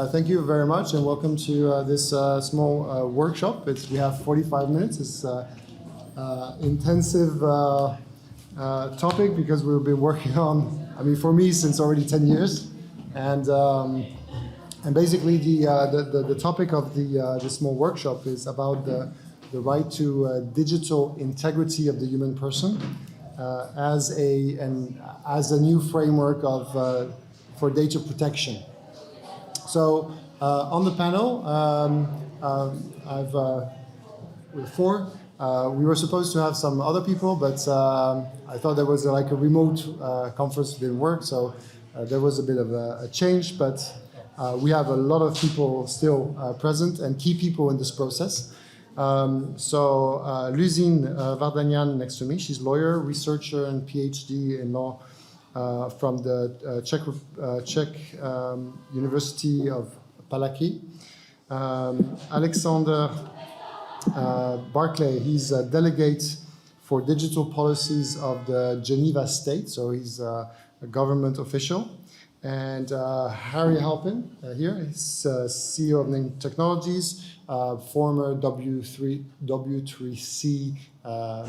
Thank you very much, and welcome to this small workshop. We have 45 minutes. It's intensive topic because we've been working on, for me, since already 10 years. And basically the topic of the small workshop is about the right to digital integrity of the human person as a new framework for data protection. So on the panel, with four. We were supposed to have some other people, but I thought there was like a remote conference that didn't work, so there was a bit of a change, but we have a lot of people still present and key people in this process. So Lusine Vardanyan next to me, she's a lawyer, researcher, and PhD in law from the Czech University of Barclay. Alexander Barclay, he's a delegate for digital policies of the Geneva state, so he's a government official. And Harry Halpin here, he's CEO of Nym Technologies, former W3C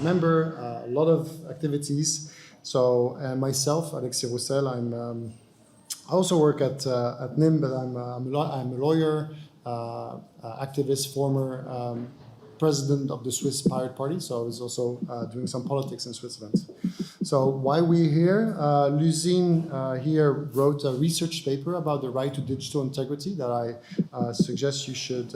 member, a lot of activities. So, and myself, Alexis Roussel, I also work at Nym, but I'm a lawyer, activist, former president of the Swiss Pirate Party, so I was also doing some politics in Switzerland. So why we're here, Lusine here wrote a research paper about the right to digital integrity that I suggest you should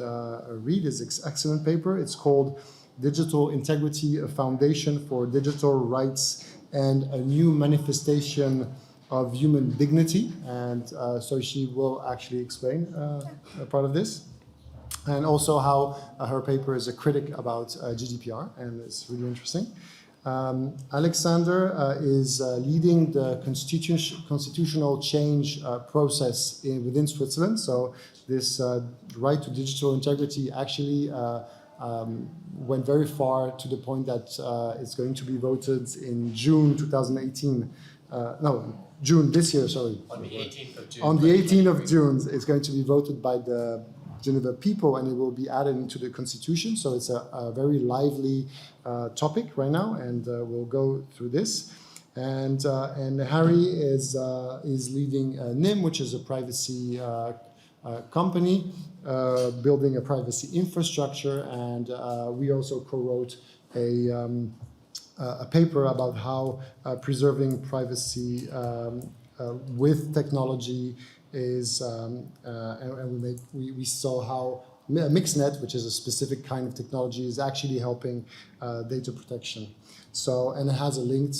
read. It's an excellent paper. It's called Digital Integrity, a Foundation for Digital Rights and a New Manifestation of Human Dignity. And so she will actually explain a part of this. And also how her paper is a critic about GDPR, and it's really interesting. Alexander is leading the constitutional change process within Switzerland. So this right to digital integrity actually went very far to the point that it's going to be voted in June 2018. June this year, sorry. On the 18th of June. On the 18th of June, it's going to be voted by the Geneva people, and it will be added into the constitution. So it's a very lively topic right now, and we'll go through this. And Harry is leading Nym, which is a privacy company, building a privacy infrastructure, and we also co-wrote a paper about how preserving privacy with technology is, and we saw how MixNet, which is a specific kind of technology, is actually helping data protection. So, and it has a link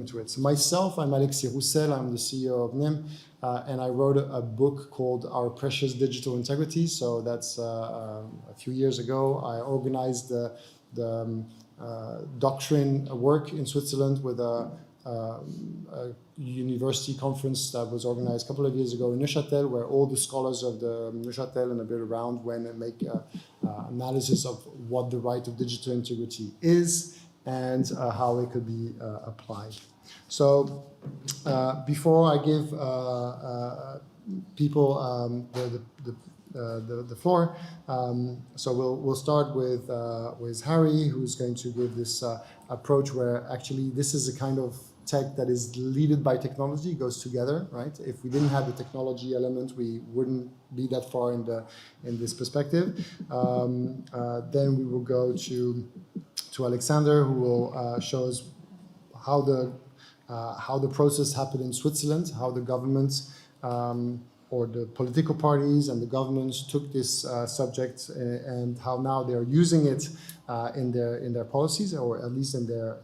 to it. So myself, I'm Alexis Roussel, I'm the CEO of Nym, and I wrote a book called Our Precious Digital Integrity. So that's a few years ago. I organized the doctrine work in Switzerland with a university conference that was organized a couple of years ago in Neuchâtel, where all the scholars of the Neuchâtel and a bit around went and make analysis of what the right of digital integrity is and how it could be applied. So before I give people the floor, so we'll start with Harry, who's going to give this approach where actually this is a kind of tech that is led by technology, goes together, right? If we didn't have the technology element, we wouldn't be that far in this perspective. Then we will go to Alexander, who will show us how the process happened in Switzerland, how the government or the political parties and the governments took this subject and how now they are using it in their policies, or at least in their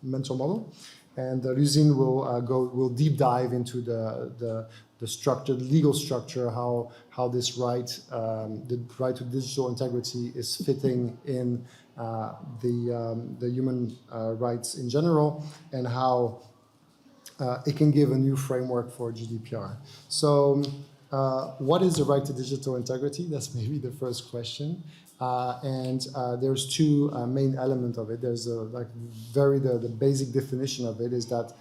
mental model. And Lusine will deep dive into the structure, the legal structure, how this right, the right to digital integrity, is fitting in the human rights in general, and how it can give a new framework for GDPR. So what is the right to digital integrity? That's maybe the first question. And there's two main elements of it. There's the basic definition of it is that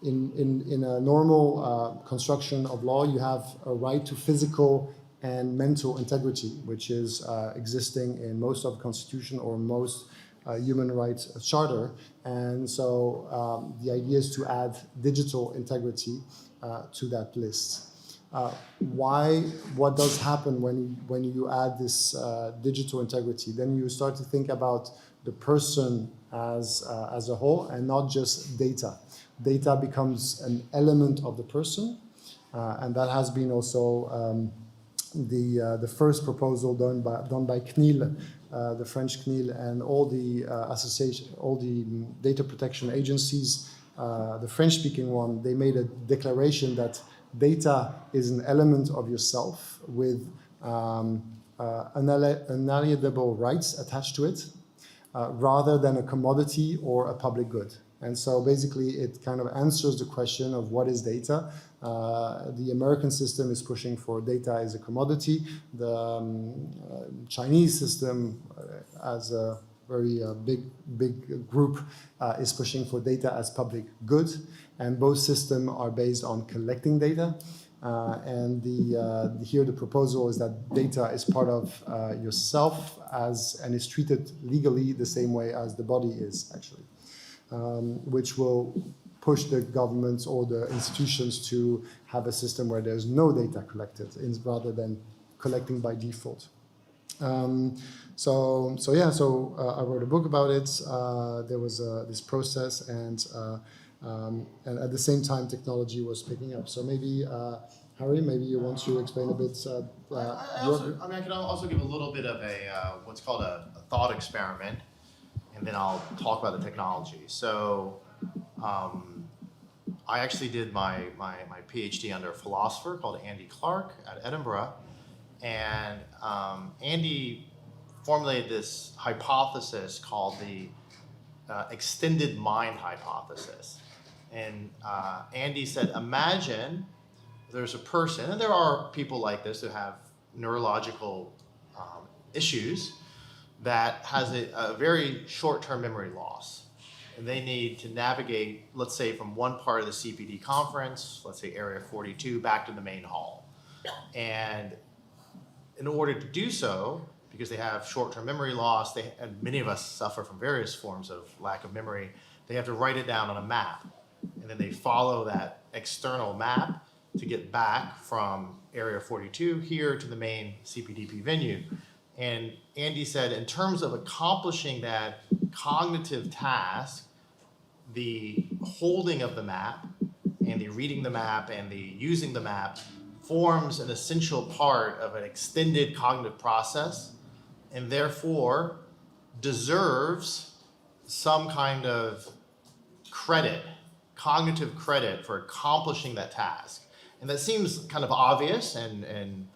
in a normal construction of law, you have a right to physical and mental integrity, which is existing in most of the constitution or most human rights charter. And so the idea is to add digital integrity to that list. What does happen when you add this digital integrity? Then you start to think about the person as a whole and not just data. Data becomes an element of the person, and that has been also the first proposal done by CNIL, the French CNIL, and all the all the data protection agencies, the French-speaking one. They made a declaration that data is an element of yourself with unalienable rights attached to it, rather than a commodity or a public good. And so basically it kind of answers the question of what is data. The American system is pushing for data as a commodity. The Chinese system, as a very big group, is pushing for data as public good. And both systems are based on collecting data. And here the proposal is that data is part of yourself and is treated legally the same way as the body is, actually. Which will push the governments or the institutions to have a system where there's no data collected rather than collecting by default. So I wrote a book about it. There was this process, and at the same time technology was picking up. So maybe Harry, maybe you want to explain a bit. I can also give a little bit of a what's called a thought experiment, and then I'll talk about the technology. So I actually did my PhD under a philosopher called Andy Clark at Edinburgh. And Andy formulated this hypothesis called the extended mind hypothesis. And Andy said, imagine there's a person, and there are people like this who have neurological issues, that has a very short-term memory loss. And they need to navigate, let's say, from one part of the CPD conference, let's say Area 42, back to the main hall. And in order to do so, because they have short-term memory loss, and many of us suffer from various forms of lack of memory, they have to write it down on a map. And then they follow that external map to get back from Area 42 here to the main CPDP venue. And Andy said, in terms of accomplishing that cognitive task, the holding of the map and the reading the map and the using the map forms an essential part of an extended cognitive process, and therefore deserves some kind of credit, cognitive credit for accomplishing that task. And that seems kind of obvious, and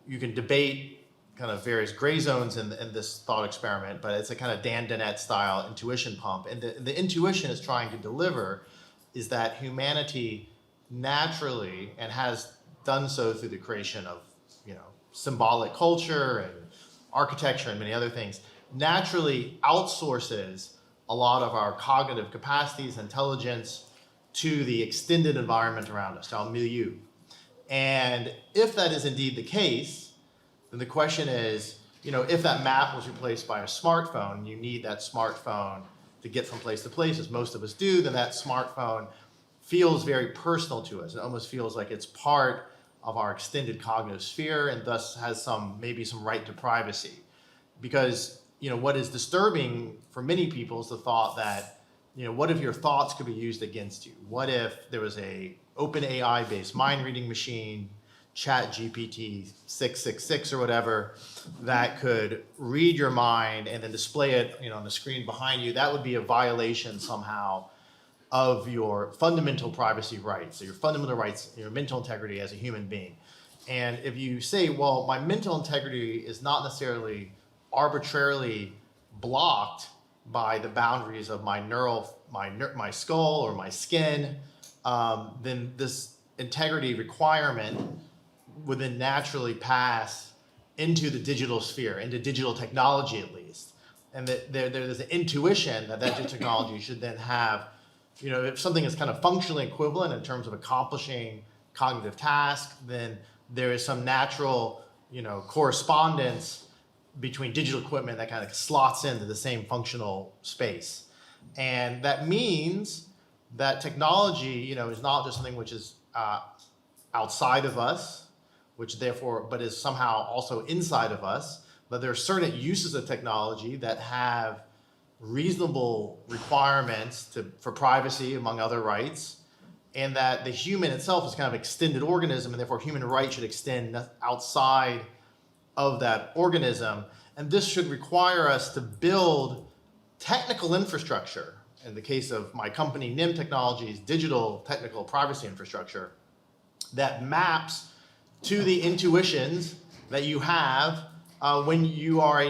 you can debate kind of various gray zones in this thought experiment, but it's a kind of Dan Dennett style intuition pump. And the intuition is trying to deliver is that humanity naturally, and has done so through the creation of, symbolic culture and architecture and many other things, naturally outsources a lot of our cognitive capacities, intelligence, to the extended environment around us, to our milieu. And if that is indeed the case, then the question is, if that map was replaced by a smartphone, you need that smartphone to get from place to place, as most of us do, then that smartphone feels very personal to us. It almost feels like it's part of our extended cognitive sphere, and thus has maybe some right to privacy. Because, what is disturbing for many people is the thought that, what if your thoughts could be used against you? What if there was a open AI-based mind reading machine, Chat GPT 666 or whatever, that could read your mind and then display it, on the screen behind you? That would be a violation somehow of your fundamental privacy rights, so your fundamental rights, your mental integrity as a human being. And if you say, well, my mental integrity is not necessarily arbitrarily blocked by the boundaries of my skull or my skin, then this integrity requirement would then naturally pass into the digital sphere, into digital technology at least. And that there's an intuition that digital technology should then have if something is kind of functionally equivalent in terms of accomplishing cognitive task, then there is some natural, correspondence between digital equipment that kind of slots into the same functional space. And that means that technology, is not just something which is outside of us, which therefore, but is somehow also inside of us. But there are certain uses of technology that have reasonable requirements for privacy, among other rights, and that the human itself is kind of extended organism, and therefore human rights should extend outside of that organism. And this should require us to build technical infrastructure. In the case of my company, Nym Technologies, digital technical privacy infrastructure that maps to the intuitions that you have when you are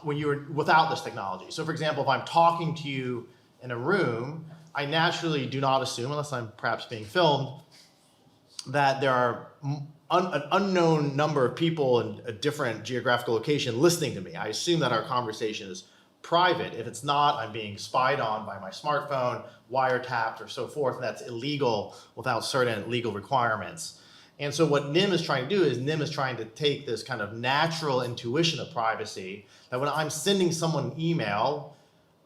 when you're without this technology. So, for example, if I'm talking to you in a room, I naturally do not assume, unless I'm perhaps being filmed, that there are an unknown number of people in a different geographical location listening to me. I assume that our conversation is private. If it's not, I'm being spied on by my smartphone, wiretapped, or so forth, and that's illegal without certain legal requirements. And so what Nym is trying to do is Nym is trying to take this kind of natural intuition of privacy, that when I'm sending someone an email,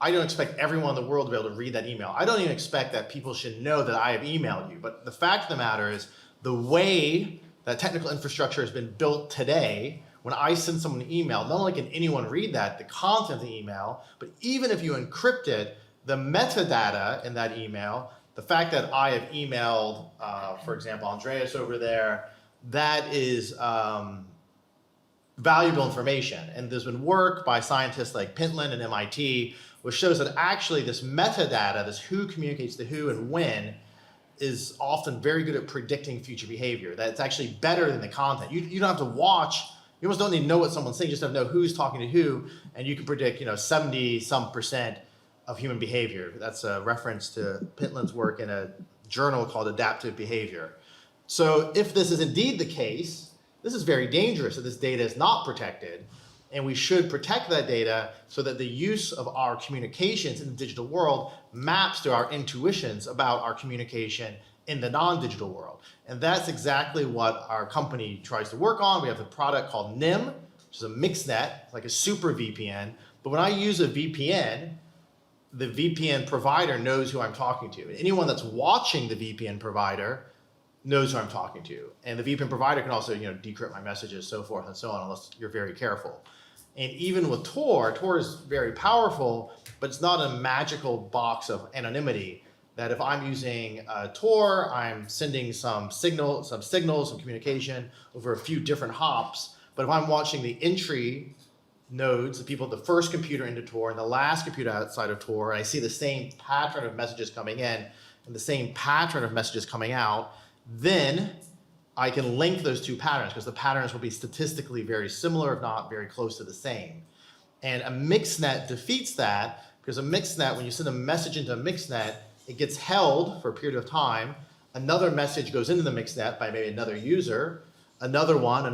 I don't expect everyone in the world to be able to read that email. I don't even expect that people should know that I have emailed you. But the fact of the matter is, the way that technical infrastructure has been built today, when I send someone an email, not only can anyone read that, the content of the email, but even if you encrypted the metadata in that email, the fact that I have emailed, for example, Andreas over there, that is valuable information. And there's been work by scientists like Pentland and MIT, which shows that actually this metadata, this who communicates to who and when, is often very good at predicting future behavior. That it's actually better than the content. You don't have to watch. You almost don't need to know what someone's saying. You just have to know who's talking to who, and you can predict, 70-some% of human behavior. That's a reference to Pentland's work in a journal called Adaptive Behavior. So if this is indeed the case, this is very dangerous that this data is not protected, and we should protect that data so that the use of our communications in the digital world maps to our intuitions about our communication in the non-digital world. And that's exactly what our company tries to work on. We have a product called Nym, which is a mixed net, like a super VPN. But when I use a VPN, the VPN provider knows who I'm talking to. Anyone that's watching the VPN provider knows who I'm talking to. And the VPN provider can also, decrypt my messages, so forth and so on, unless you're very careful. And even with Tor is very powerful, but it's not a magical box of anonymity that if I'm using Tor, I'm sending some signals, some communication over a few different hops. But if I'm watching the entry nodes, the people at the first computer into Tor and the last computer outside of Tor, and I see the same pattern of messages coming in and the same pattern of messages coming out, then I can link those two patterns because the patterns will be statistically very similar, if not very close to the same. And a mixed net defeats that because a mixed net, when you send a message into a mixed net, it gets held for a period of time. Another message goes into the mixed net by maybe another user, another one,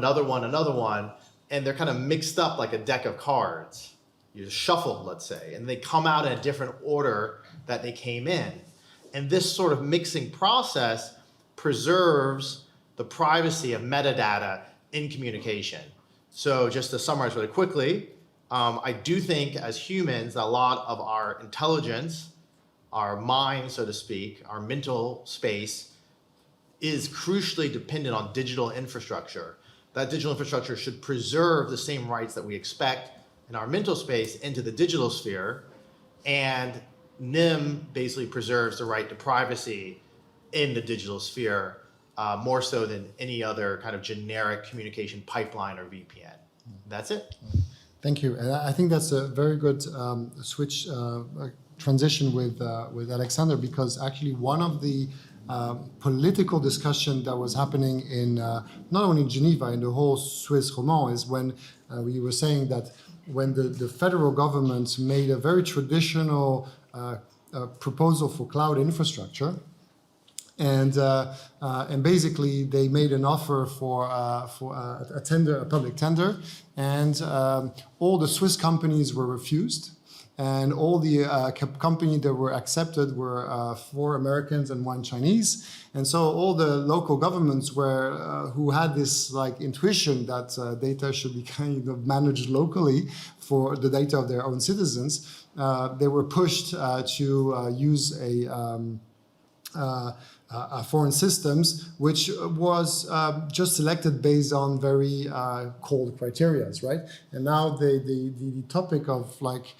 and they're kind of mixed up like a deck of cards. You just shuffled, let's say, and they come out in a different order that they came in. And this sort of mixing process preserves the privacy of metadata in communication. So just to summarize really quickly, I do think as humans, a lot of our intelligence, our mind, so to speak, our mental space is crucially dependent on digital infrastructure. That digital infrastructure should preserve the same rights that we expect in our mental space into the digital sphere. And Nym basically preserves the right to privacy in the digital sphere, more so than any other kind of generic communication pipeline or VPN. That's it. Thank you. And I think that's a very good transition with Alexander, because actually one of the political discussion that was happening in not only in Geneva, in the whole Swiss Romand, is when we were saying that when the federal government made a very traditional proposal for cloud infrastructure, and basically they made an offer for a public tender, and all the Swiss companies were refused. and all the companies that were accepted were 4 Americans and 1 Chinese. And so all the local governments who had this like intuition that data should be kind of managed locally for the data of their own citizens, they were pushed to use foreign systems, which was just selected based on very cold criteria, right? And now the topic of like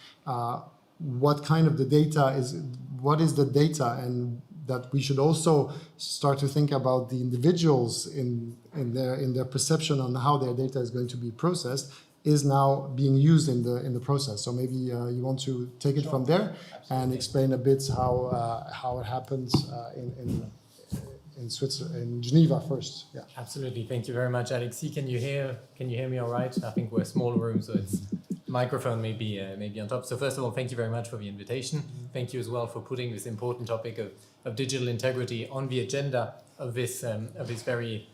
what kind of the data is, what is the data, and that we should also start to think about the individuals in their perception on how their data is going to be processed, is now being used in the process. So maybe you want to take it from there. Absolutely. And explain a bit how it happens in Switzerland, in Geneva first. Yeah. Absolutely. Thank you very much, Alexis. Can you hear me all right? I think we're a small room, so it's microphone maybe on top. So first of all, thank you very much for the invitation. Thank you as well for putting this important topic of digital integrity on the agenda of this very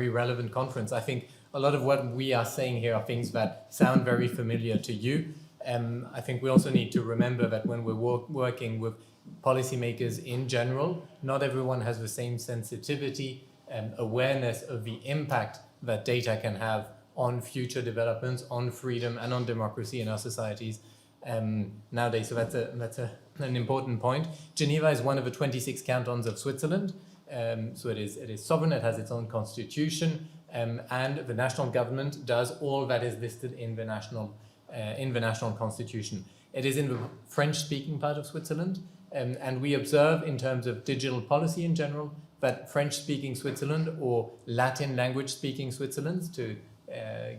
relevant conference. I think a lot of what we are saying here are things that sound very familiar to you. I think we also need to remember that when we're working with policymakers in general, not everyone has the same sensitivity and awareness of the impact that data can have on future developments, on freedom and on democracy in our societies nowadays. So that's an important point. Geneva is one of the 26 cantons of Switzerland. So it is sovereign, it has its own constitution, and the national government does all that is listed in the national constitution. It is in the French-speaking part of Switzerland, and we observe in terms of digital policy in general that French-speaking Switzerland, or Latin language-speaking Switzerland, to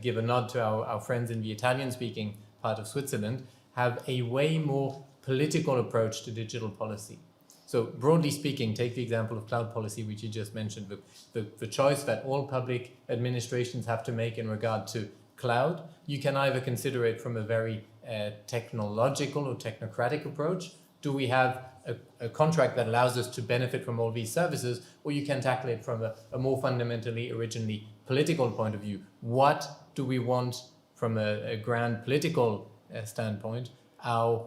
give a nod to our friends in the Italian-speaking part of Switzerland, have a way more political approach to digital policy. So broadly speaking, take the example of cloud policy, which you just mentioned, the choice that all public administrations have to make in regard to cloud. You can either consider it from a very technological or technocratic approach. Do we have a contract that allows us to benefit from all these services? Or you can tackle it from a more fundamentally, originally political point of view. What do we want from a grand political standpoint, our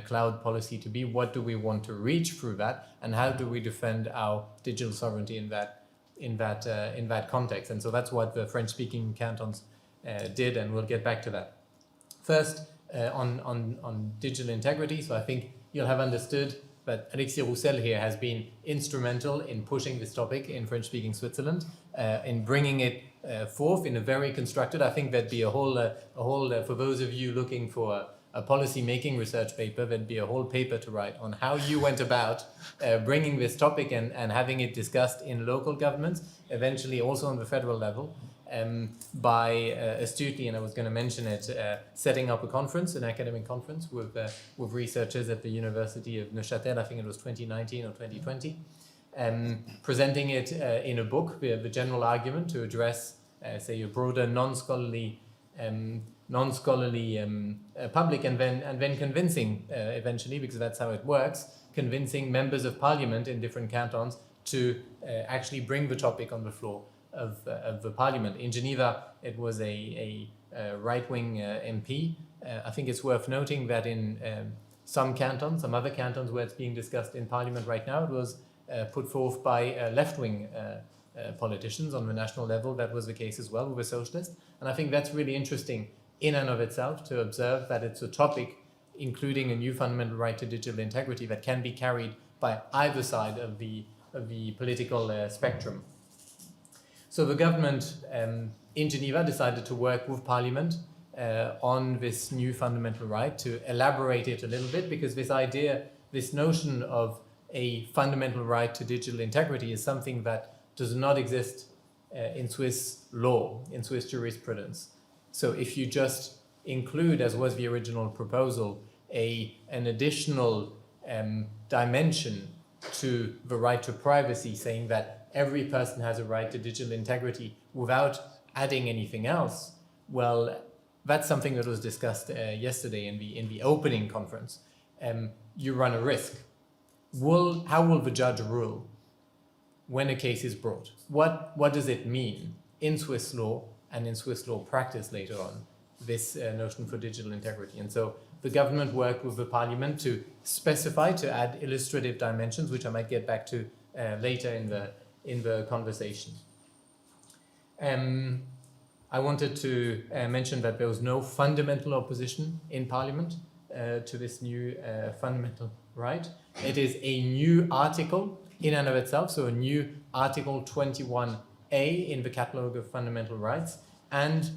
cloud policy to be? What do we want to reach through that? And how do we defend our digital sovereignty in that context? And so that's what the French-speaking cantons did, and we'll get back to that. First, on digital integrity. So I think you'll have understood that Alexis Roussel here has been instrumental in pushing this topic in French-speaking Switzerland, in bringing it forth in a very constructed. I think there'd be a whole for those of you looking for a policy-making research paper, there'd be a whole paper to write on how you went about bringing this topic and having it discussed in local governments, eventually also on the federal level, by astutely, and I was going to mention it, setting up a conference, an academic conference with researchers at the University of Neuchâtel. I think it was 2019 or 2020, presenting it in a book, the general argument, to address, say, a broader non-scholarly public, and then convincing eventually, because that's how it works, convincing members of parliament in different cantons to actually bring the topic on the floor of the parliament. In Geneva, it was a right-wing MP. I think it's worth noting that in some other cantons where it's being discussed in parliament right now, it was put forth by left-wing politicians on the national level. That was the case as well with the socialists. And I think that's really interesting in and of itself, to observe that it's a topic, including a new fundamental right to digital integrity, that can be carried by either side of the political spectrum. So the government in Geneva decided to work with Parliament on this new fundamental right, to elaborate it a little bit, because this notion of a fundamental right to digital integrity is something that does not exist in Swiss law, in Swiss jurisprudence. So if you just include, as was the original proposal, an additional dimension to the right to privacy, saying that every person has a right to digital integrity without adding anything else, well, that's something that was discussed yesterday in the opening conference. You run a risk. How will the judge rule when a case is brought? What does it mean in Swiss law and in Swiss law practice later on, this notion for digital integrity. And so the government worked with the parliament to specify, to add illustrative dimensions, which I might get back to later in the conversation. I wanted to mention that there was no fundamental opposition in Parliament to this new fundamental right. It is a new article in and of itself, so a new Article 21A in the Catalogue of Fundamental Rights. And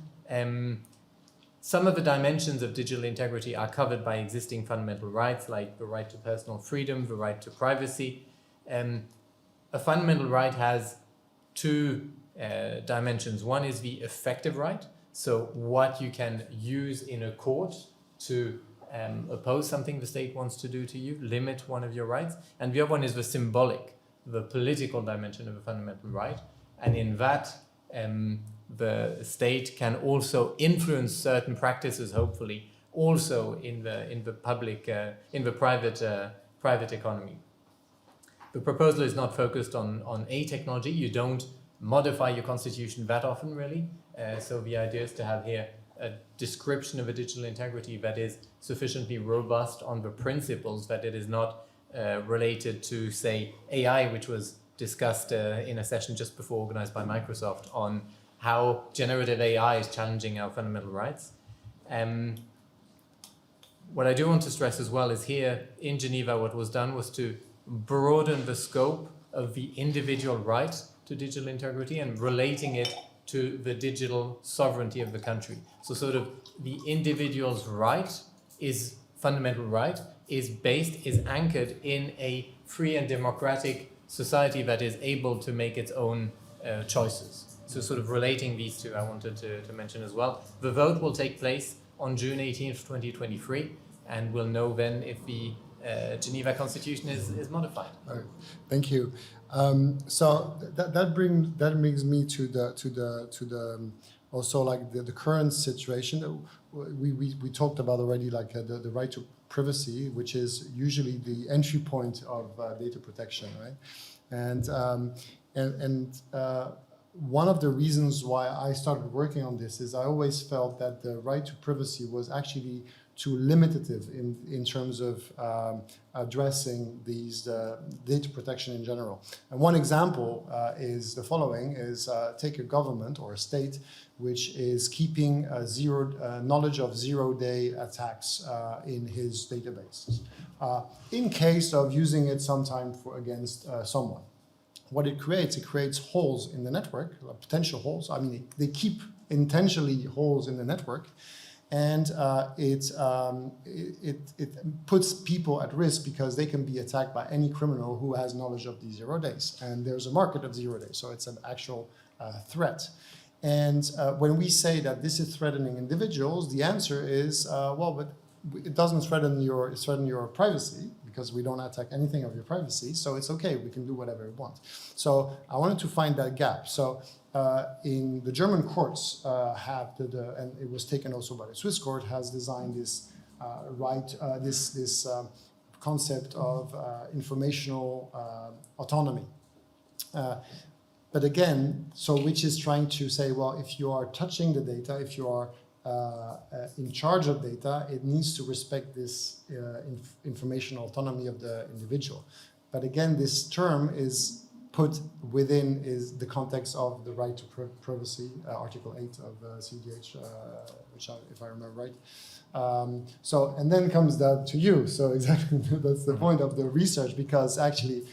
some of the dimensions of digital integrity are covered by existing fundamental rights, like the right to personal freedom, the right to privacy. A fundamental right has two dimensions. One is the effective right, so what you can use in a court to oppose something the state wants to do to you, limit one of your rights. And the other one is the symbolic, the political dimension of a fundamental right. And in that, the state can also influence certain practices, hopefully, also in the public, in the private economy. The proposal is not focused on a technology. You don't modify your constitution that often, really. So the idea is to have here a description of a digital integrity that is sufficiently robust on the principles, that it is not related to, say, AI, which was discussed in a session just before organized by Microsoft on how generative AI is challenging our fundamental rights. What I do want to stress as well is here in Geneva, what was done was to broaden the scope of the individual right to digital integrity and relating it to the digital sovereignty of the country. So sort of the individual's right is fundamental right, is anchored in a free and democratic society that is able to make its own choices. So sort of relating these two, I wanted to mention as well. The vote will take place on June 18th, 2023, and we'll know then if the Geneva Constitution is modified. All right. Thank you. So that brings me to the also like the current situation. We talked about already, like the right to privacy, which is usually the entry point of data protection, right? And one of the reasons why I started working on this is I always felt that the right to privacy was actually too limitative in terms of addressing these data protection in general. And one example is the following: is take a government or a state which is keeping knowledge of zero-day attacks in his database, in case of using it sometime against someone. What it creates holes in the network, potential holes. I mean, they keep intentionally holes in the network, and it puts people at risk because they can be attacked by any criminal who has knowledge of these 0 days. And there's a market of 0 days, so it's an actual threat. And when we say that this is threatening individuals, the answer is, well, but it doesn't threaten your privacy, because we don't attack anything of your privacy, so it's okay, we can do whatever we want. So I wanted to find that gap. So in the German courts and it was taken also by the Swiss court, has designed this this concept of informational autonomy. But again, so which is trying to say, well, if you are touching the data, if you are in charge of data, it needs to respect this informational autonomy of the individual. But again, this term is put within the context of the right to privacy, Article 8 of CDH, which if I remember right. So, and then comes that to you. So exactly, that's the point of the research, because actually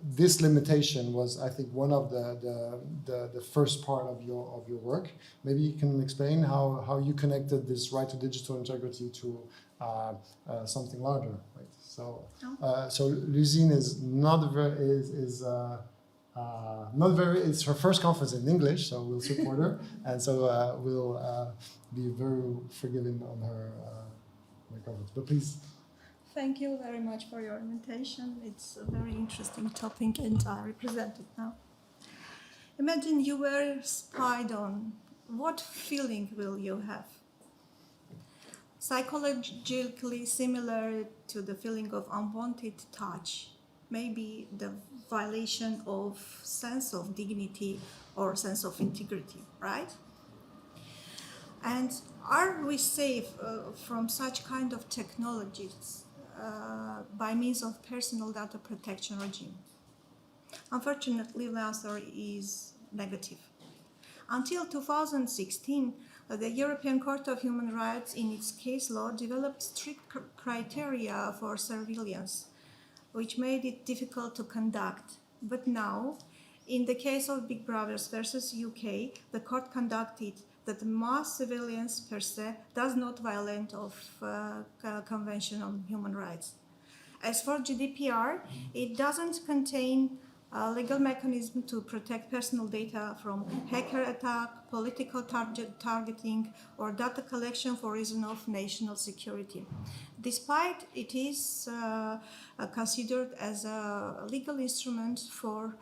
this limitation was, I think, one of the first part of your work. Maybe you can explain how you connected this right to digital integrity to something larger, right? So, so Lusine is not very. It's her first conference in English, so we'll support her, and so we'll be very forgiving on her conference. But please. Thank you very much for your invitation. It's a very interesting topic, and I represent it now. Imagine you were spied on. What feeling will you have? Psychologically similar to the feeling of unwanted touch, maybe the violation of sense of dignity or sense of integrity, right? And are we safe from such kind of technologies by means of personal data protection regime? Unfortunately, the answer is negative. Until 2016, the European Court of Human Rights, in its case law, developed strict criteria for surveillance, which made it difficult to conduct. But now, in the case of Big Brothers versus UK, the court conducted that mass surveillance per se does not violate of Convention on Human Rights. As for GDPR, it doesn't contain a legal mechanism to protect personal data from hacker attack, political targeting, or data collection for reason of national security. Despite it is considered as a legal instrument for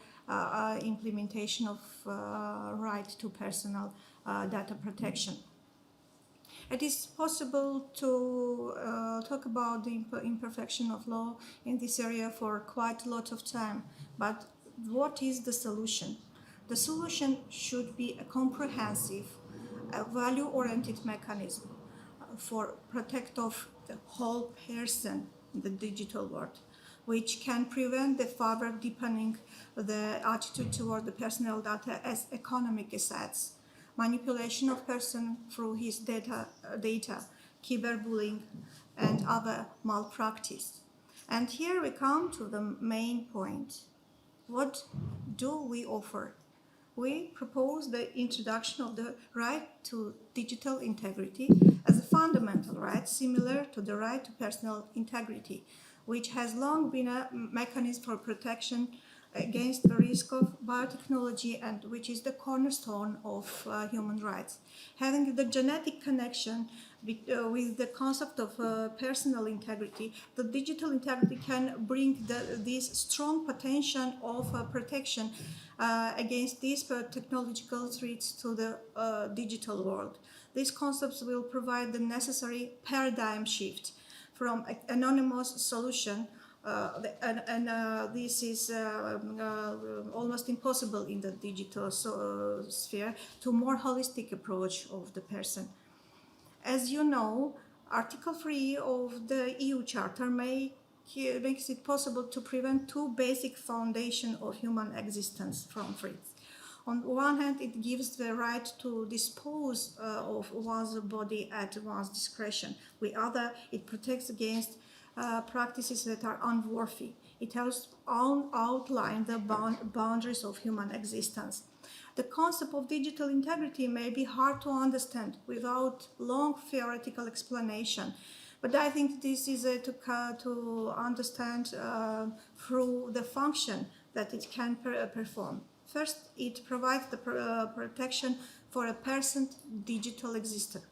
implementation of right to personal data protection. It is possible to talk about the imperfection of law in this area for quite a lot of time, but what is the solution? The solution should be a comprehensive, value-oriented mechanism for protect of the whole person in the digital world, which can prevent the further deepening the attitude toward the personal data as economic assets, manipulation of person through his data, cyberbullying, and other malpractice. And here we come to the main point. What do we offer? We propose the introduction of the right to digital integrity as a fundamental right similar to the right to personal integrity, which has long been a mechanism for protection against the risk of biotechnology and which is the cornerstone of human rights. Having the genetic connection with the concept of personal integrity, the digital integrity can bring this strong potential of protection against these technological threats to the digital world. These concepts will provide the necessary paradigm shift from anonymous solution this is almost impossible in the digital sphere to more holistic approach of the person. As you know, Article 3 of the EU Charter makes it possible to prevent two basic foundations of human existence from threats. On one hand, it gives the right to dispose of one's body at one's discretion. With other, it protects against practices that are unworthy. It helps outline the boundaries of human existence. The concept of digital integrity may be hard to understand without long theoretical explanation, but I think this is to understand through the function that it can perform. First, it provides the protection for a person's digital existence.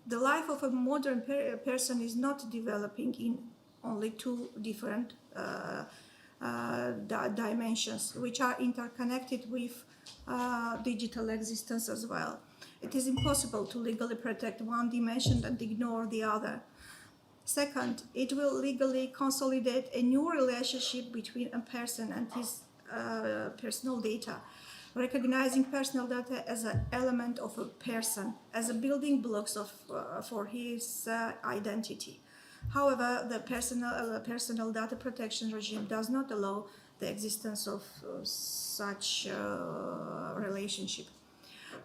The life of a modern person is not developing in only two different dimensions, which are interconnected with digital existence as well. It is impossible to legally protect one dimension and ignore the other. Second, it will legally consolidate a new relationship between a person and his personal data, recognizing personal data as an element of a person, as a building blocks for his identity. However, the personal data protection regime does not allow the existence of such relationship.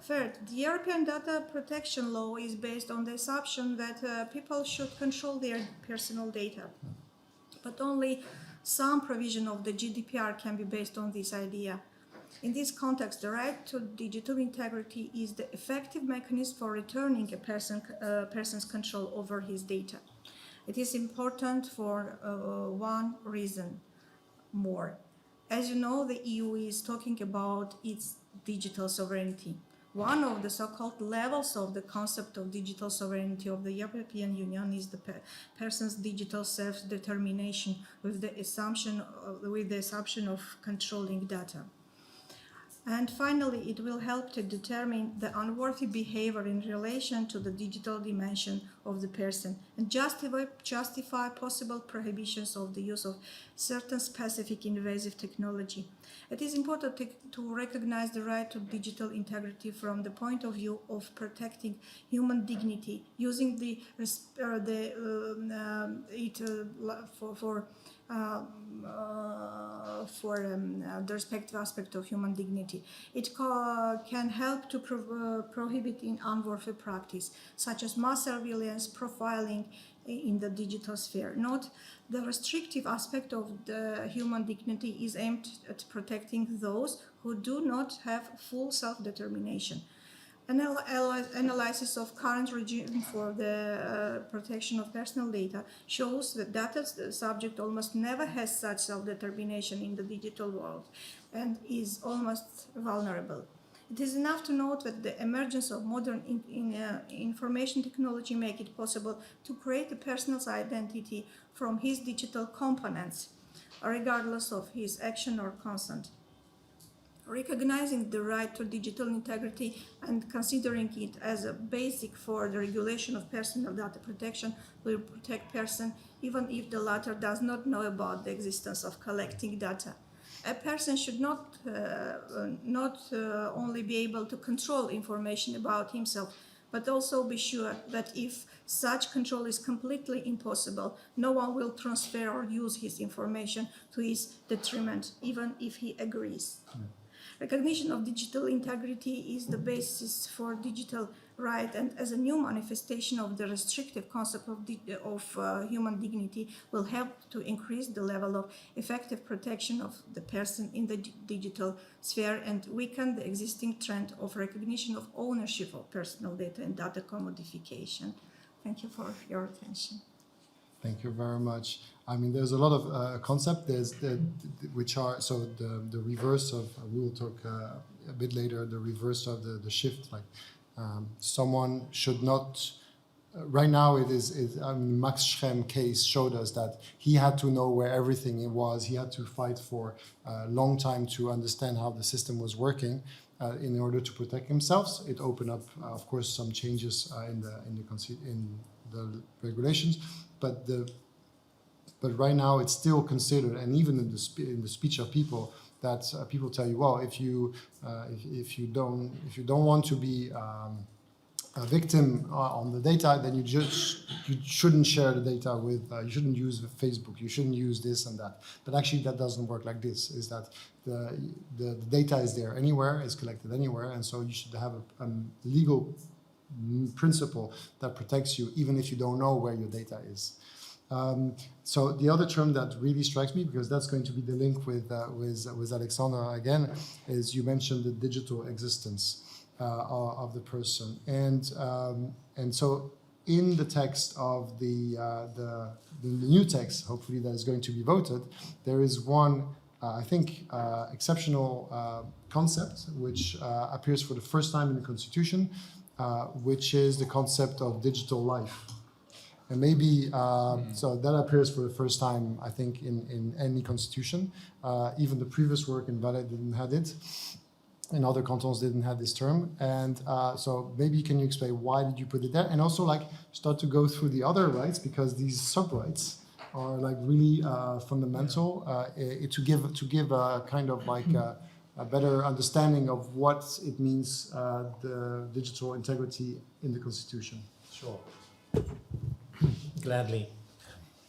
Third, the European data protection law is based on the assumption that people should control their personal data, but only some provision of the GDPR can be based on this idea. In this context, the right to digital integrity is the effective mechanism for returning a person's control over his data. It is important for one reason more. As you know, the EU is talking about its digital sovereignty. One of the so-called levels of the concept of digital sovereignty of the European Union is the person's digital self-determination with the assumption of controlling data. And finally, it will help to determine the unworthy behavior in relation to the digital dimension of the person and justify possible prohibitions of the use of certain specific invasive technology. It is important to recognize the right to digital integrity from the point of view of protecting human dignity, using the respective aspect of human dignity. It can help to prohibit in unworthy practice, such as mass surveillance, profiling in the digital sphere. Note, the restrictive aspect of the human dignity is aimed at protecting those who do not have full self-determination. Analysis of current regime for the protection of personal data shows that data subject almost never has such self-determination in the digital world and is almost vulnerable. It is enough to note that the emergence of modern information technology make it possible to create a person's identity from his digital components, regardless of his action or consent. Recognizing the right to digital integrity and considering it as a basic for the regulation of personal data protection will protect person even if the latter does not know about the existence of collecting data. A person should not only be able to control information about himself, but also be sure that if such control is completely impossible, no one will transfer or use his information to his detriment, even if he agrees. Recognition of digital integrity is the basis for digital right, and as a new manifestation of the restrictive concept of human dignity will help to increase the level of effective protection of the person in the digital sphere and weaken the existing trend of recognition of ownership of personal data and data commodification. Thank you for your attention. Thank you very much. I mean, there's a lot of concept. There's which are so the reverse of. We will talk a bit later. The reverse of the shift. Like someone should not. Right now, it is. Max Schremm case showed us that he had to know where everything was. He had to fight for a long time to understand how the system was working in order to protect himself. It opened up, of course, some changes in the regulations. But right now it's still considered, and even in the speech of people, that people tell you, well, if you don't want to be a victim on the data, then you shouldn't share the data with, you shouldn't use Facebook, you shouldn't use this and that. But actually that doesn't work like this, is that the data is there anywhere, is collected anywhere, and so you should have a legal principle that protects you even if you don't know where your data is. So the other term that really strikes me, because that's going to be the link with Alexandra again, is you mentioned the digital existence of the person, and so in the text of the new text, hopefully that is going to be voted, there is one I think exceptional concept which appears for the first time in the Constitution, which is the concept of digital life. And maybe, so that appears for the first time, I think, in any constitution. Even the previous work in Valais didn't have it. In other cantons didn't have this term. And so maybe can you explain why did you put it there? And also like start to go through the other rights, because these sub-rights are like really fundamental to give a kind of like a better understanding of what it means, the digital integrity in the Constitution. Sure. Gladly.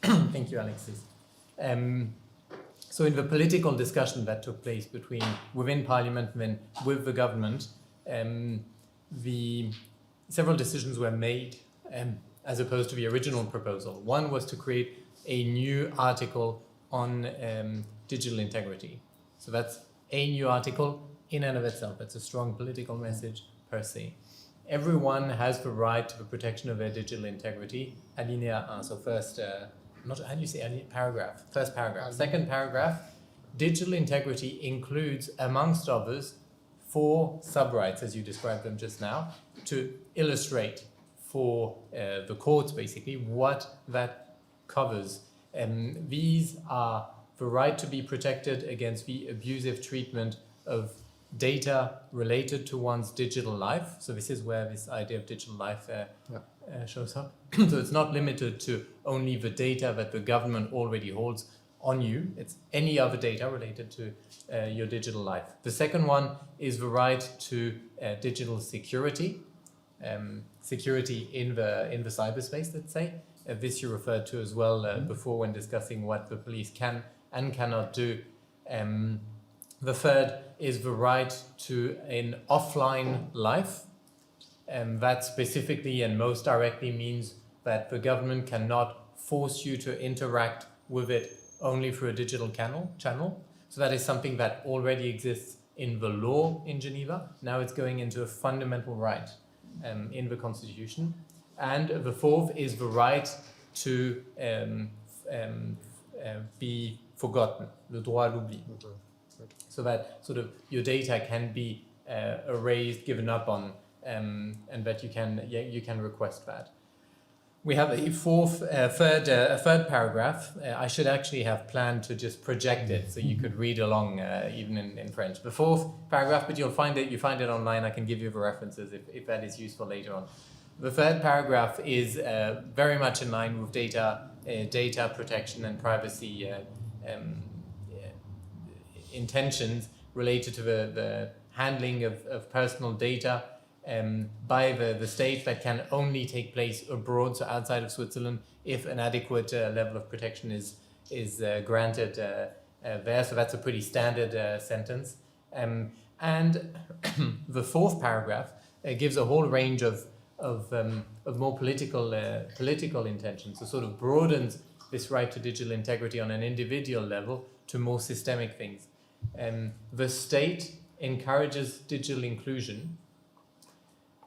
Thank you, Alexis. So in the political discussion that took place within Parliament and with the government, several decisions were made as opposed to the original proposal. One was to create a new article on digital integrity. So that's a new article in and of itself. It's a strong political message per se. Everyone has the right to the protection of their digital integrity. Alinea 1. So first, how do you say paragraph? First paragraph. Second paragraph, digital integrity includes, amongst others, 4 sub-rights, as you described them just now, to illustrate for the courts, basically, what that covers. These are the right to be protected against the abusive treatment of data related to one's digital life. So this is where this idea of digital life shows up. So it's not limited to only the data that the government already holds on you. It's any other data related to your digital life. The second one is the right to digital security, security in the cyberspace, let's say. This you referred to as well before when discussing what the police can and cannot do. The third is the right to an offline life. That specifically and most directly means that the government cannot force you to interact with it only through a digital channel. So that is something that already exists in the law in Geneva. Now it's going into a fundamental right in the Constitution. And the fourth is the right to be forgotten, le droit à l'oubli. So that sort of your data can be erased, given up on, and that you can request that. We have a third paragraph. I should actually have planned to just project it so you could read along even in French. The fourth paragraph, but you find it online. I can give you the references if that is useful later on. The third paragraph is very much in line with data protection and privacy intentions related to the handling of personal data by the state that can only take place abroad, so outside of Switzerland, if an adequate level of protection is granted there. So that's a pretty standard sentence. And the fourth paragraph gives a whole range of more political intentions. So sort of broadens this right to digital integrity on an individual level to more systemic things. The state encourages digital inclusion.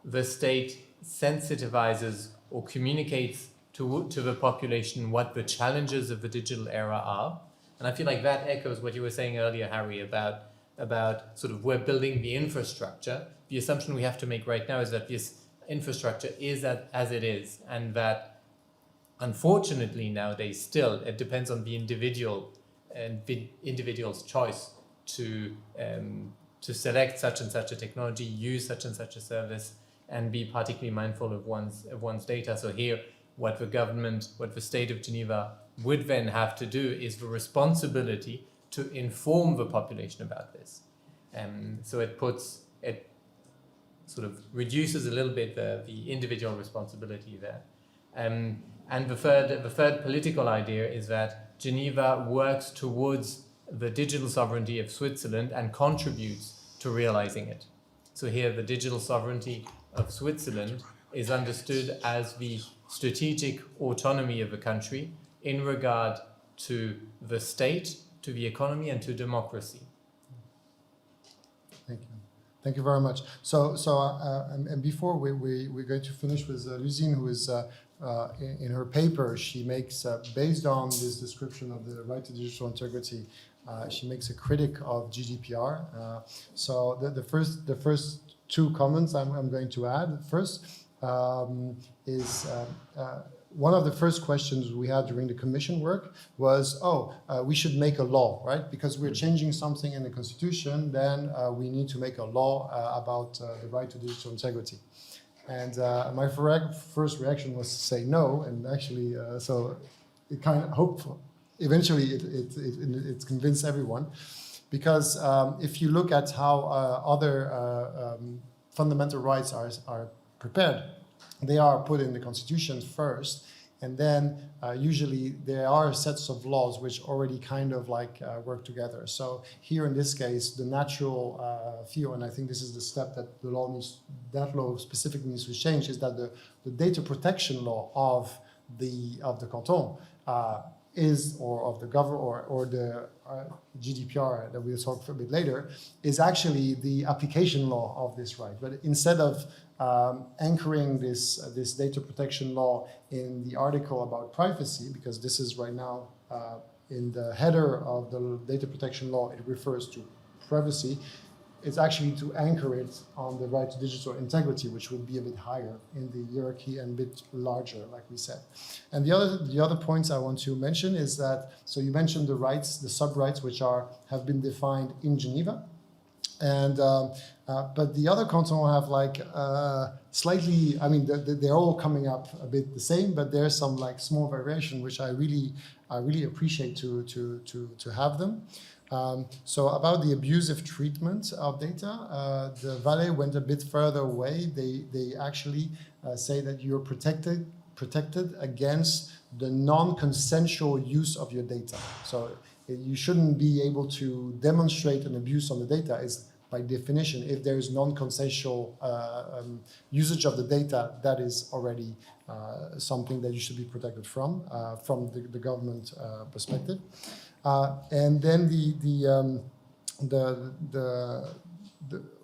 The state sensitizes or communicates to the population what the challenges of the digital era are. And I feel like that echoes what you were saying earlier, Harry, about sort of we're building the infrastructure. The assumption we have to make right now is that this infrastructure is as it is, and that unfortunately nowadays still it depends on the individual and the individual's choice to select such and such a technology, use such and such a service, and be particularly mindful of one's data. So here, what the state of Geneva would then have to do is the responsibility to inform the population about this. So it sort of reduces a little bit the individual responsibility there. And the third political idea is that Geneva works towards the digital sovereignty of Switzerland and contributes to realizing it. So here, the digital sovereignty of Switzerland is understood as the strategic autonomy of the country in regard to the state, to the economy, and to democracy. Thank you. Thank you very much. And before we're going to finish with Lusine, who is in her paper, she makes, based on this description of the right to digital integrity, she makes a critic of GDPR. So the first two comments I'm going to add. First is one of the first questions we had during the commission work was, we should make a law, right? Because we're changing something in the constitution, then we need to make a law about the right to digital integrity. And my first reaction was to say no, and actually, so it kind of hopeful. Eventually, it's convinced everyone, because if you look at how other fundamental rights are prepared, they are put in the constitution first, and then usually there are sets of laws which already kind of like work together. So here in this case, the natural view, and I think this is the step that the law specifically needs to change, is that the data protection law of the canton is, or of the government, or the GDPR that we'll talk a bit later, is actually the application law of this right. But instead of anchoring this data protection law in the article about privacy, because this is right now in the header of the data protection law, it refers to privacy. It's actually to anchor it on the right to digital integrity, which would be a bit higher in the hierarchy and a bit larger, like we said. And the other points I want to mention is that, so you mentioned the rights, the sub-rights, which have been defined in Geneva. And but the other cantons have like slightly. I mean, they're all coming up a bit the same, but there's some like small variation, which I really appreciate to have them. So about the abusive treatment of data, the Valais went a bit further away. They actually say that you're protected against the non-consensual use of your data. So you shouldn't be able to demonstrate an abuse on the data. Is by definition, if there is non-consensual usage of the data, that is already something that you should be protected from the government perspective. And then the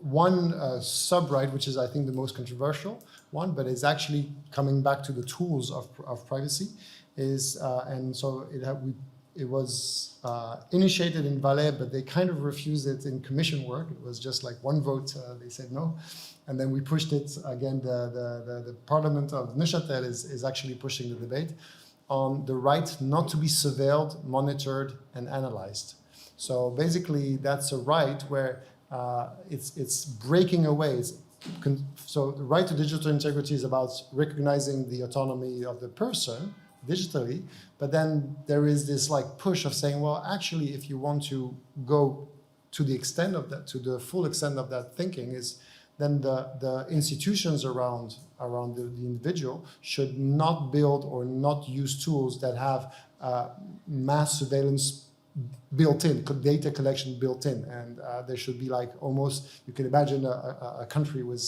one sub-right, which is I think the most controversial one, but is actually coming back to the tools of privacy, is and so it was initiated in Valais, but they kind of refused it in commission work. It was just like one vote, they said no. And then we pushed it again. The Parliament of Neuchâtel is actually pushing the debate on the right not to be surveilled, monitored, and analyzed. So basically, that's a right where it's breaking away. So the right to digital integrity is about recognizing the autonomy of the person digitally, but then there is this like push of saying, well, actually, if you want to go to the extent of that, to the full extent of that thinking, is then the institutions around the individual should not build or not use tools that have mass surveillance built in, data collection built in, and there should be like almost, you can imagine a country with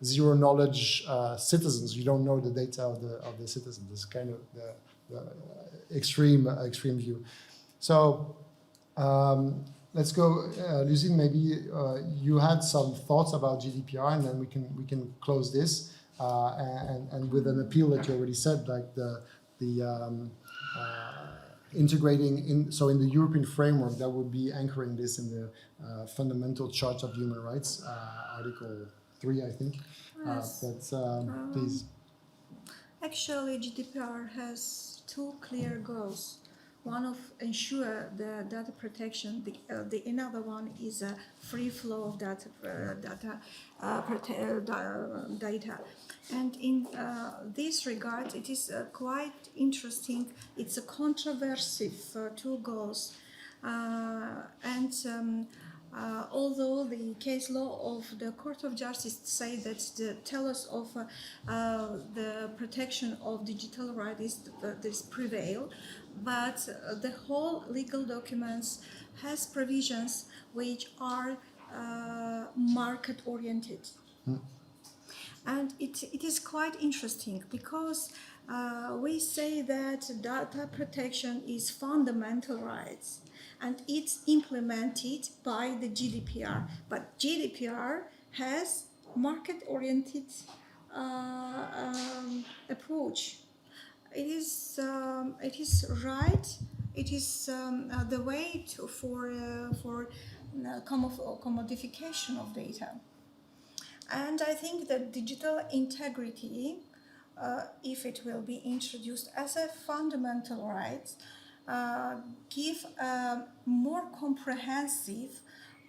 zero knowledge citizens. You don't know the data of the citizens. This is kind of the extreme view. So let's go, Lusine. Maybe you had some thoughts about GDPR, and then we can close this and with an appeal that you already said, like the integrating in, so in the European framework that would be anchoring this in the fundamental Charter of Human Rights, Article 3, I think. Yes. Please. Actually, GDPR has two clear goals. One of ensure the data protection. The another one is a free flow of data. And in this regard, it is quite interesting. It's a controversy for two goals, although the case law of the Court of Justice say that tell us of the protection of digital rights this prevail, but the whole legal documents has provisions which are market oriented. And it is quite interesting because we say that data protection is fundamental rights, and it's implemented by the GDPR. But GDPR has market-oriented approach. It is right. It is the way for commodification of data. And I think that digital integrity, if it will be introduced as a fundamental right, give a more comprehensive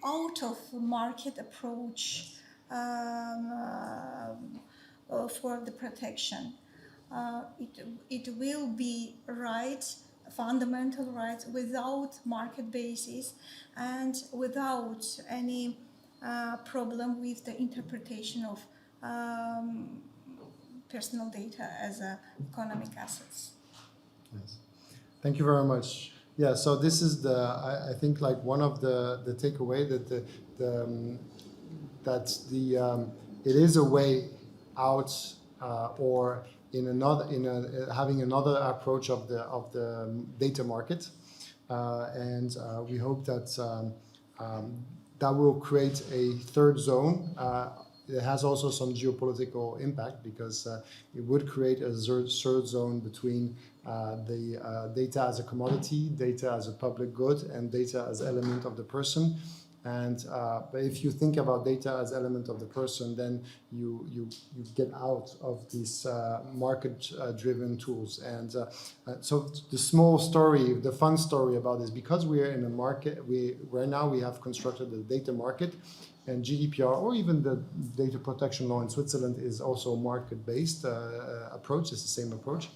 out-of-market approach for the protection. It will be fundamental rights without market basis and without any problem with the interpretation of personal data as economic assets. Yes. Thank you very much. Yeah, so this is I think like one of the takeaway that it is a way out or having another approach of the data market, and we hope that that will create a third zone. It has also some geopolitical impact because it would create a third zone between the data as a commodity, data as a public good, and data as element of the person. And but if you think about data as element of the person, then you get out of these market-driven tools. And so the small story, the fun story about this, because we are in a market, right now we have constructed the data market, and GDPR or even the data protection law in Switzerland is also a market-based approach. It's the same approach.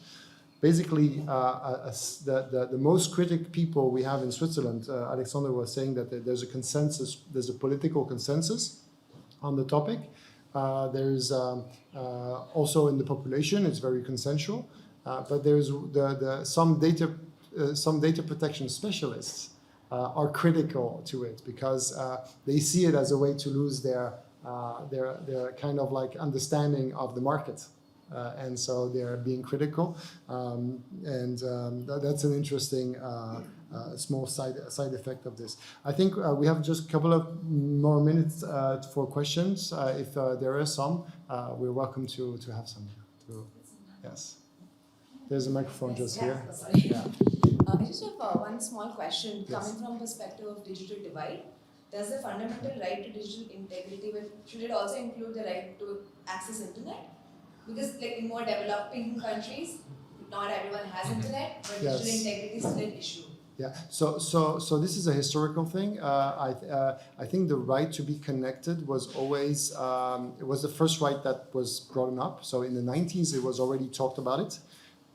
Basically, the most critic people we have in Switzerland, Alexander was saying that there's a consensus, there's a political consensus on the topic. There's also in the population, it's very consensual, but there's some data protection specialists are critical to it because they see it as a way to lose their kind of like understanding of the market. And so they're being critical, that's an interesting small side effect of this. I think we have just a couple of more minutes for questions. If there are some, we're welcome to have some. Yes, there's a microphone just here. Sorry. Yeah. I just have one small question coming from perspective of digital divide. Does the fundamental right to digital integrity, should it also include the right to access internet? Because like in more developing countries, not everyone has internet, but digital integrity is still an issue. Yeah. So this is a historical thing. I think the right to be connected was always it was the first right that was brought up. So in the 90s, it was already talked about it,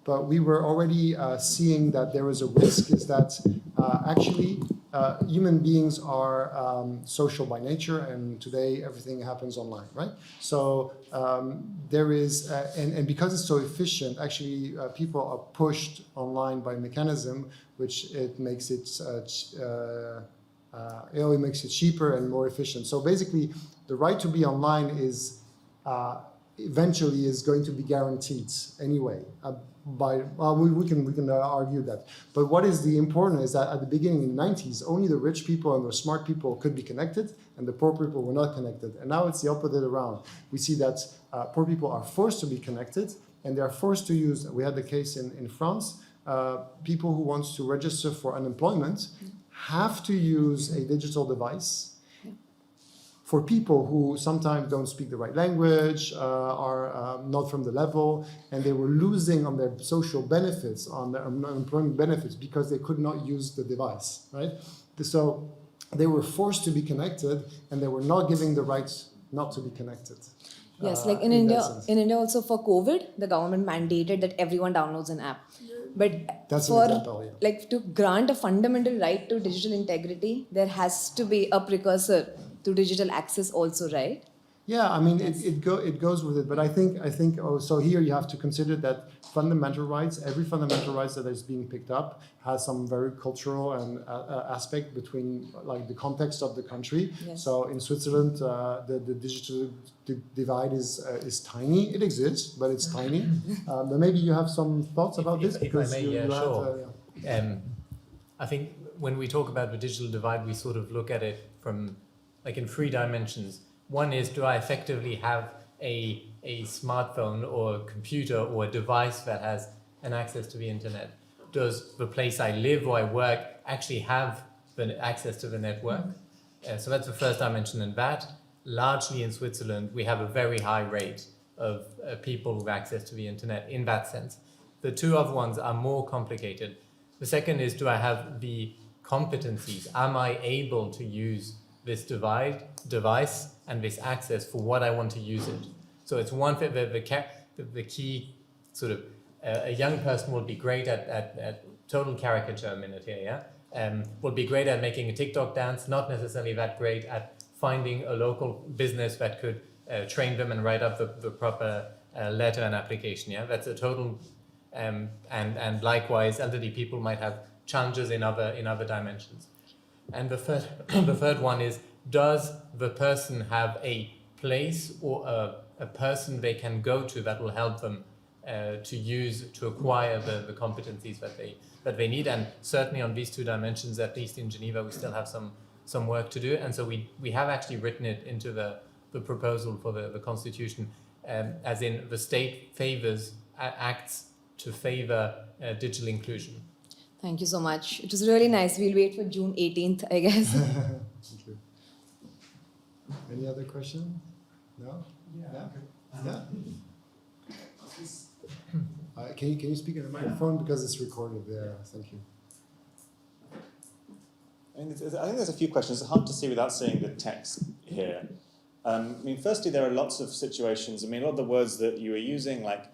but we were already seeing that there was a risk. Is that actually human beings are social by nature, and today everything happens online, right? So there is, and because it's so efficient, actually people are pushed online by mechanism, which it makes it makes it cheaper and more efficient. So basically, the right to be online is eventually is going to be guaranteed anyway. We can argue that, but what is the important is that at the beginning in the 90s, only the rich people and the smart people could be connected, and the poor people were not connected. And now it's the opposite around. We see that poor people are forced to be connected, and they are forced to use. We had the case in France. People who want to register for unemployment have to use a digital device. For people who sometimes don't speak the right language, are not from the level, and they were losing on their social benefits, on their unemployment benefits, because they could not use the device, right? So they were forced to be connected, and they were not giving the rights not to be connected. Yes, like in India also for COVID, the government mandated that everyone downloads an app. But that's for an example, yeah. like to grant a fundamental right to digital integrity, there has to be a precursor to digital access also, right? Yeah, I mean, it goes with it, but I think so here you have to consider that fundamental rights, every fundamental rights that is being picked up has some very cultural and aspect between like the context of the country. Yes. So in Switzerland, the digital divide is tiny. It exists, but it's tiny. But maybe you have some thoughts about this because if I may, you sure. had, I think when we talk about the digital divide, we sort of look at it from like in 3 dimensions. One is, do I effectively have a smartphone or a computer or a device that has an access to the internet? Does the place I live or I work actually have the access to the network? So that's the first dimension, and that largely in Switzerland, we have a very high rate of people with access to the internet in that sense. The 2 other ones are more complicated. The second is, do I have the competencies? Am I able to use this device and this access for what I want to use it? So it's one thing, the key sort of, a young person will be great at total caricature a minute here, yeah? Will be great at making a TikTok dance, not necessarily that great at finding a local business that could train them and write up the proper letter and application, yeah? That's a total, and likewise, elderly people might have challenges in other dimensions. And the third one is, does the person have a place or a person they can go to that will help them to acquire the competencies that they need? And certainly on these 2 dimensions, at least in Geneva, we still have some work to do. And so we have actually written it into the proposal for the constitution, as in the state acts to favor digital inclusion. Thank you so much. It was really nice. We'll wait for June 18th, I guess. Thank you. Any other question? No? Yeah? Yeah? Can you speak in the microphone because it's recorded there? Thank you. I think there's a few questions. It's hard to see without seeing the text here. Firstly, there are lots of situations. A lot of the words that you were using, like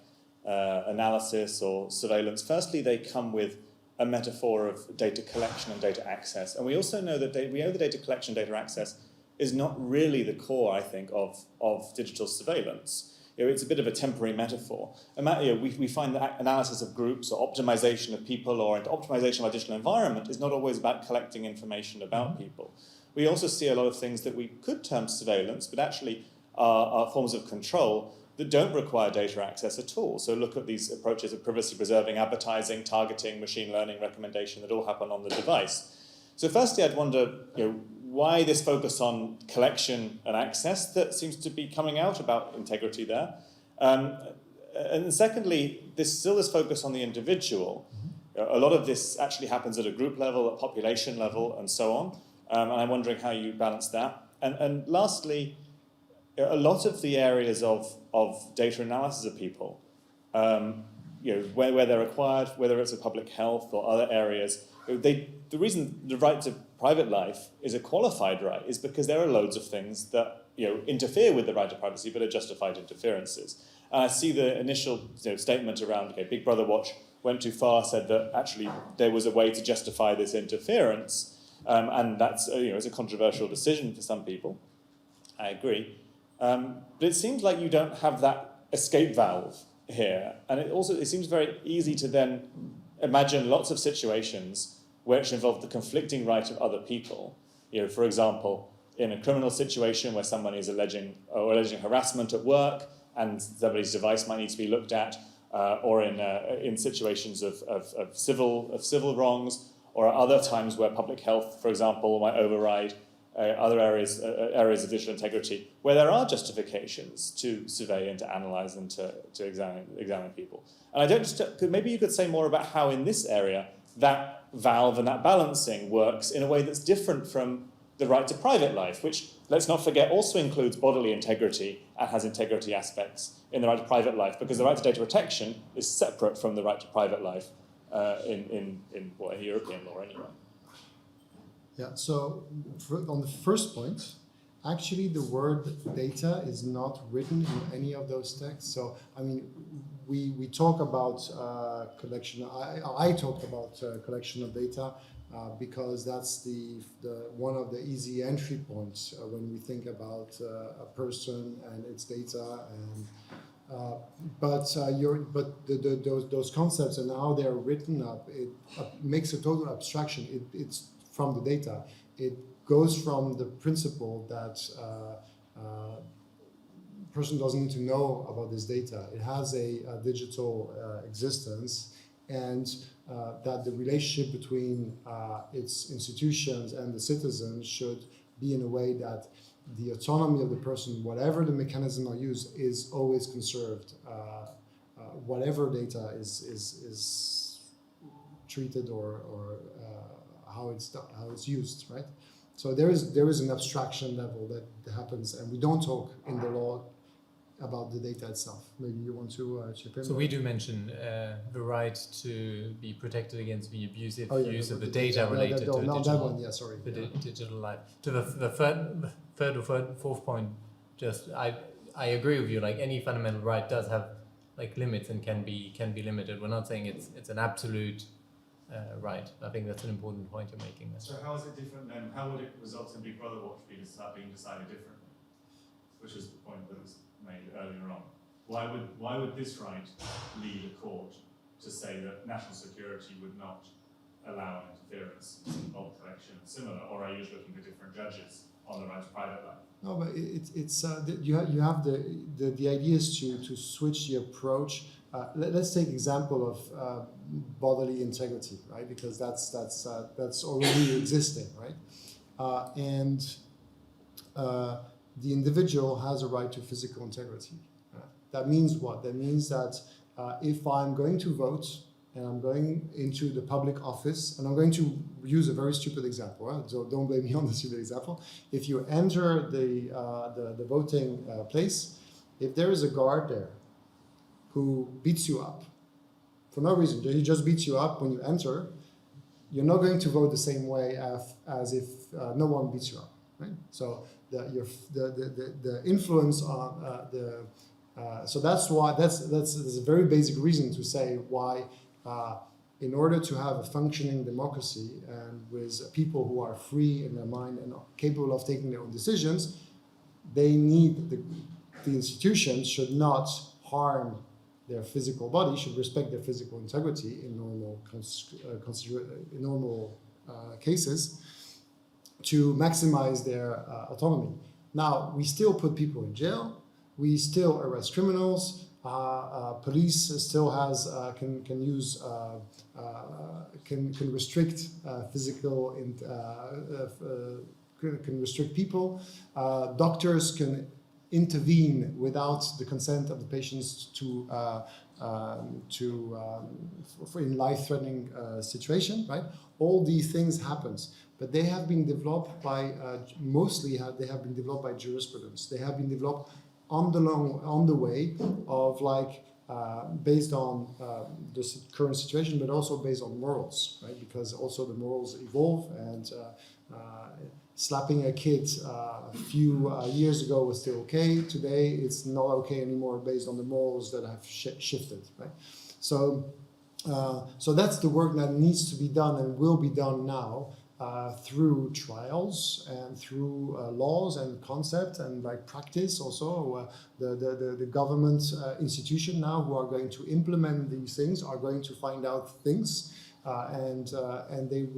analysis or surveillance, firstly, they come with a metaphor of data collection and data access. And we also know that the data collection, data access is not really the core, I think, of digital surveillance. It's a bit of a temporary metaphor. We find that analysis of groups or optimization of people or optimization of our digital environment is not always about collecting information about people. We also see a lot of things that we could term surveillance, but actually are forms of control that don't require data access at all. So look at these approaches of privacy-preserving advertising, targeting, machine learning, recommendation that all happen on the device. So firstly, I'd wonder, why this focus on collection and access that seems to be coming out about integrity there. And secondly, there's still this focus on the individual. A lot of this actually happens at a group level, at population level, and so on. And I'm wondering how you balance that. And lastly, a lot of the areas of data analysis of people, where they're required, whether it's a public health or other areas, the reason the right to private life is a qualified right is because there are loads of things that interfere with the right to privacy but are justified interferences. And I see the initial statement around Big Brother Watch went too far, said that actually there was a way to justify this interference, and that's it's a controversial decision for some people. I agree, but it seems like you don't have that escape valve here, and it seems very easy to then imagine lots of situations which involve the conflicting right of other people. For example, in a criminal situation where someone is alleging harassment at work and somebody's device might need to be looked at, or in situations of civil wrongs, or other times where public health, for example, might override other areas of digital integrity, where there are justifications to survey and to analyze and to examine people. And maybe you could say more about how in this area that valve and that balancing works in a way that's different from the right to private life, which, let's not forget, also includes bodily integrity and has integrity aspects in the right to private life, because the right to data protection is separate from the right to private life in European law anyway. Yeah, so on the first point, actually the word data is not written in any of those texts. So, we talk about collection. I talked about collection of data because that's the one of the easy entry points when we think about a person and its data. And those concepts and how they're written up, it makes a total abstraction. It's from the data. It goes from the principle that person doesn't need to know about this data. It has a digital existence, and that the relationship between its institutions and the citizens should be in a way that the autonomy of the person, whatever the mechanism are used, is always conserved. Whatever data is treated or how it's used, right? So there is an abstraction level that happens, and we don't talk in the law about the data itself. Maybe you want to chip in? So we do mention the right to be protected against the abusive use of the data digital life. To the third or fourth point, I agree with you. Like, any fundamental right does have limits and can be limited. We're not saying it's an absolute right. I think that's an important point you're making there. So how is it different then? How would it result in Big Brother Watch being decided differently? Which is the point that was made earlier on. Why would this right lead a court to say that national security would not allow an interference in bulk collection and similar, or are you just looking for different judges on the right to private life? No, but you have the idea is to switch the approach. Let's take example of bodily integrity, right? Because that's already existing, right? The individual has a right to physical integrity. That means what? That means that if I'm going to vote and I'm going into the public office, and I'm going to use a very stupid example, right? So don't blame me on the stupid example. If you enter the voting place, if there is a guard there who beats you up for no reason, he just beats you up when you enter, you're not going to vote the same way as if no one beats you up, right? So the influence on so that's why that's a very basic reason to say why in order to have a functioning democracy and with people who are free in their mind and capable of taking their own decisions, they need the institutions should not harm their physical body, should respect their physical integrity in normal cases to maximize their autonomy. Now, we still put people in jail, we still arrest criminals, police still has can use can restrict physical and can restrict people. Doctors can intervene without the consent of the patients in life-threatening situation, right? All these things happens, but they have been developed by they have been developed by jurisprudence. They have been developed on the way of based on the current situation, but also based on morals, right? Because also the morals evolve, and slapping a kid a few years ago was still okay. Today, it's not okay anymore based on the morals that have shifted, right? So that's the work that needs to be done and will be done now through trials and through laws and concept and practice also. The government institution now who are going to implement these things are going to find out things. And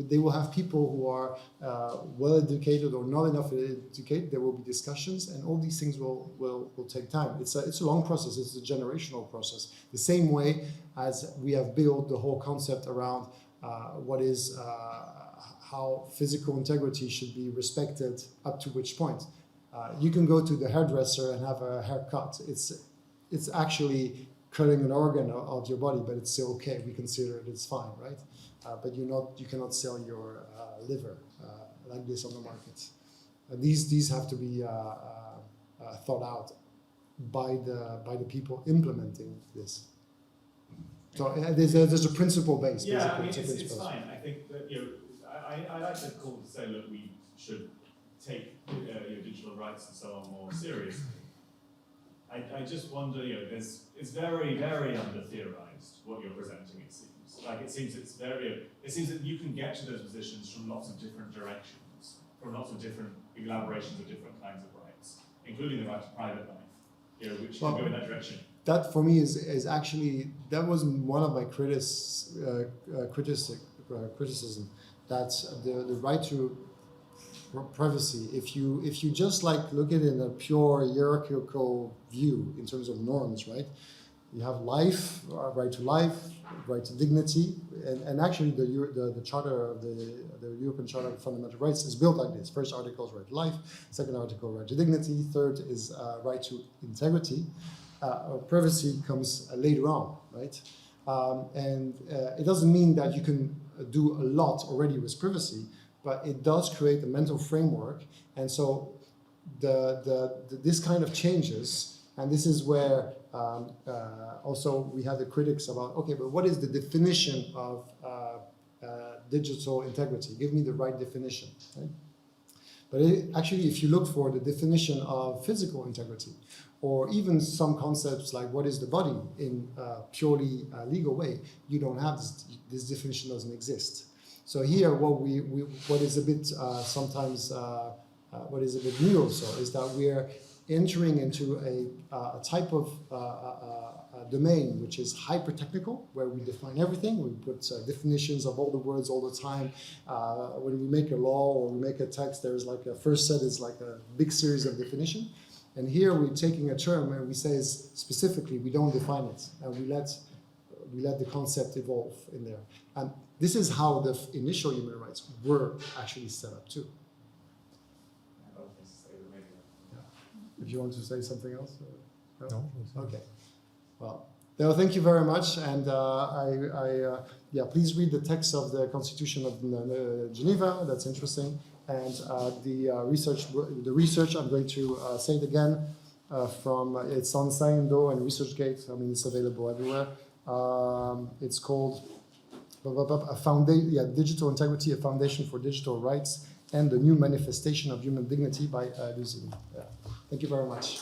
they will have people who are well educated or not enough educated. There will be discussions, and all these things will take time. It's a long process. It's a generational process. The same way as we have built the whole concept around what is how physical integrity should be respected up to which point. You can go to the hairdresser and have a haircut. It's actually cutting an organ of your body, but it's still okay. We consider it's fine, right? But you cannot sell your liver like this on the market. These have to be thought out by the people implementing this. So there's a principle base. Yeah, I mean it's fine. I think that I like the call to say, look, we should take your digital rights and so on more seriously. I just wonder, it's very, very under-theorized what you're presenting, it seems. It seems that you can get to those positions from lots of different directions, from lots of different elaborations of different kinds of rights, including the right to private life, which can go in that direction. That for me is actually, that was one of my criticism, that the right to privacy, if you just look at it in a pure hierarchical view in terms of norms, right? You have life, right to dignity, and actually the charter of the European Charter of Fundamental Rights is built like this. First article is right to life, second article right to dignity, third is right to integrity. Privacy comes later on, right? And it doesn't mean that you can do a lot already with privacy, but it does create a mental framework. And so this kind of changes, and this is where also we have the critics about, okay, but what is the definition of digital integrity? Give me the right definition, right? But actually, if you look for the definition of physical integrity, or even some concepts like what is the body in a purely legal way, you don't have this definition doesn't exist. So here, what is a bit sometimes what is a bit new also is that we're entering into a type of domain which is hyper technical, where we define everything. We put definitions of all the words all the time. When we make a law or we make a text, there's a first set is a big series of definition. And here we're taking a term and we say specifically we don't define it, and we let the concept evolve in there. And this is how the initial human rights were actually set up too. Yeah. If you want to say something else? No? Okay. Well, No, thank you very much, and yeah, please read the text of the Constitution of Geneva. That's interesting, and the research. I'm going to say it again. It's on Sciendo and ResearchGate. I mean, it's available everywhere. It's called Digital Integrity: A Foundation for Digital Rights and the New Manifestation of Human Dignity by Lusine. Yeah. Thank you very much.